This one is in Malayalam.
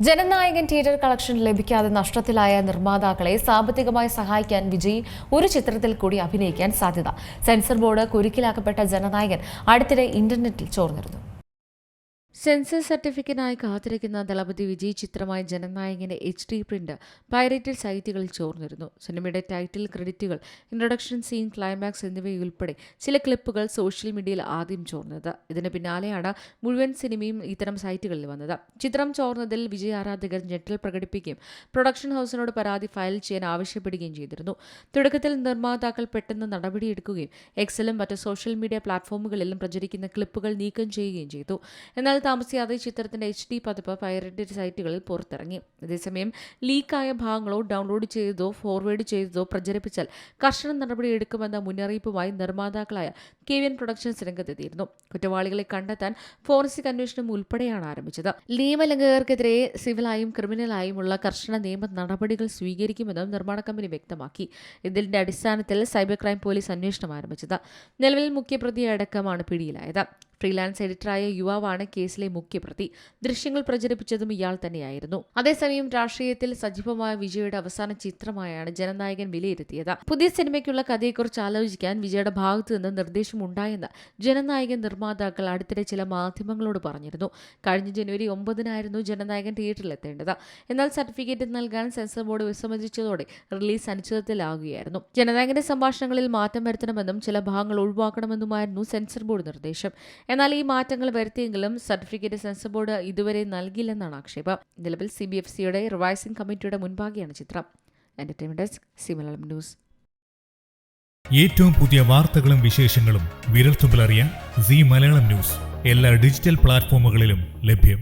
ജനനായകൻ തിയേറ്റർ കളക്ഷൻ ലഭിക്കാതെ നഷ്ടത്തിലായ നിർമ്മാതാക്കളെ സാമ്പത്തികമായി സഹായിക്കാൻ വിജയ് ഒരു ചിത്രത്തിൽ കൂടി അഭിനയിക്കാൻ സാധ്യത. സെൻസർ ബോർഡ് കുരുക്കിലാക്കപ്പെട്ട ജനനായകൻ അടുത്തിടെ ഇന്റർനെറ്റിൽ ചോർന്നിരുന്നു. സെൻസർ സർട്ടിഫിക്കറ്റിനായി കാത്തിരിക്കുന്ന ദളപതി വിജയ് ചിത്രമായ ജനനായകന്റെ HD പ്രിന്റ് പൈറേറ്റഡ് സൈറ്റുകളിൽ ചോർന്നിരുന്നു. സിനിമയുടെ ടൈറ്റിൽ, ക്രെഡിറ്റുകൾ, ഇൻട്രൊഡക്ഷൻ സീൻ, ക്ലൈമാക്സ് എന്നിവയുൾപ്പെടെ ചില ക്ലിപ്പുകൾ സോഷ്യൽ മീഡിയയിൽ ആദ്യം ചോർന്നത്. ഇതിന് പിന്നാലെയാണ് മുഴുവൻ സിനിമയും ഇത്തരം സൈറ്റുകളിൽ വന്നത്. ചിത്രം ചോർന്നതിൽ വിജയ് ആരാധകർ ഞെട്ടൽ പ്രകടിപ്പിക്കുകയും പ്രൊഡക്ഷൻ ഹൗസിനോട് പരാതി ഫയൽ ചെയ്യാൻ ആവശ്യപ്പെടുകയും ചെയ്തിരുന്നു. തുടക്കത്തിൽ നിർമ്മാതാക്കൾ പെട്ടെന്ന് നടപടിയെടുക്കുകയും എക്സിലും മറ്റ് സോഷ്യൽ മീഡിയ പ്ലാറ്റ്ഫോമുകളിലും പ്രചരിക്കുന്ന ക്ലിപ്പുകൾ നീക്കം ചെയ്യുകയും ചെയ്തു. എന്നാൽ താമസിയാതെ ചിത്രത്തിന്റെ HD പതിപ്പ് പൈറേറ്റഡ് സൈറ്റുകളിൽ പുറത്തിറങ്ങി. അതേസമയം ലീക്കായ ഭാഗങ്ങളോ ഡൗൺലോഡ് ചെയ്തതോ ഫോർവേഡ് ചെയ്തതോ പ്രചരിപ്പിച്ചാൽ കർശന നടപടിയെടുക്കുമെന്ന മുന്നറിയിപ്പുമായി നിർമ്മാതാക്കളായ KVN പ്രൊഡക്ഷൻസ് രംഗത്തെത്തിയിരുന്നു. കുറ്റവാളികളെ കണ്ടെത്താൻ ഫോറൻസിക് അന്വേഷണം ഉൾപ്പെടെയാണ് ആരംഭിച്ചത്. നിയമലംഘകർക്കെതിരെ സിവിലായും ക്രിമിനലായുമുള്ള കർശന നിയമ നടപടികൾ സ്വീകരിക്കുമെന്നും നിർമ്മാണ കമ്പനി വ്യക്തമാക്കി. ഇതിന്റെ അടിസ്ഥാനത്തിൽ സൈബർ ക്രൈം പോലീസ് അന്വേഷണം ആരംഭിച്ചത്. നിലവിൽ മുഖ്യപ്രതിയടക്കമാണ് പിടിയിലായത്. ഫ്രീലാൻസ് എഡിറ്ററായ യുവാവാണ് കേസിലെ മുഖ്യപ്രതി. ദൃശ്യങ്ങൾ പ്രചരിപ്പിച്ചതും ഇയാൾ തന്നെയായിരുന്നു. അതേസമയം രാഷ്ട്രീയത്തിൽ സജീവമായ വിജയുടെ അവസാന ചിത്രമായാണ് ജനനായകൻ വിലയിരുത്തിയത്. പുതിയ സിനിമയ്ക്കുള്ള കഥയെക്കുറിച്ച് ആലോചിക്കാൻ വിജയുടെ ഭാഗത്തു നിന്ന് നിർദ്ദേശമുണ്ടായെന്ന് ജനനായകൻ നിർമ്മാതാക്കൾ അടുത്തിടെ ചില മാധ്യമങ്ങളോട് പറഞ്ഞിരുന്നു. കഴിഞ്ഞ ജനുവരി 9-നായിരുന്നു ജനനായകൻ തിയേറ്ററിലെത്തേണ്ടത്. എന്നാൽ സർട്ടിഫിക്കറ്റ് നൽകാൻ സെൻസർ ബോർഡ് വിസമ്മതിച്ചതോടെ റിലീസ് അനിശ്ചിതത്വത്തിലാകുകയായിരുന്നു. ജനനായകന്റെ സംഭാഷണങ്ങളിൽ മാറ്റം വരുത്തണമെന്നും ചില ഭാഗങ്ങൾ ഒഴിവാക്കണമെന്നുമായിരുന്നു സെൻസർ ബോർഡ് നിർദ്ദേശം. എന്നാൽ ഈ മാറ്റങ്ങൾ വരുത്തിയെങ്കിലും സർട്ടിഫിക്കറ്റ് സെൻസർ ബോർഡ് ഇതുവരെ നൽകില്ലെന്നാണ് ആക്ഷേപം. നിലവിൽ CBFCയുടെ റിവൈസിംഗ് കമ്മിറ്റിയുടെ മുൻപാകെയാണ് ചിത്രം. Entertainment desk, C Malayalam news. ഏറ്റവും പുതിയ വാർത്തകളും വിശേഷങ്ങളും വിരൽത്തുമ്പിലറിയാൻ സി മലയാളം ന്യൂസ് എല്ലാ ഡിജിറ്റൽ പ്ലാറ്റ്ഫോമുകളിലും ലഭ്യം.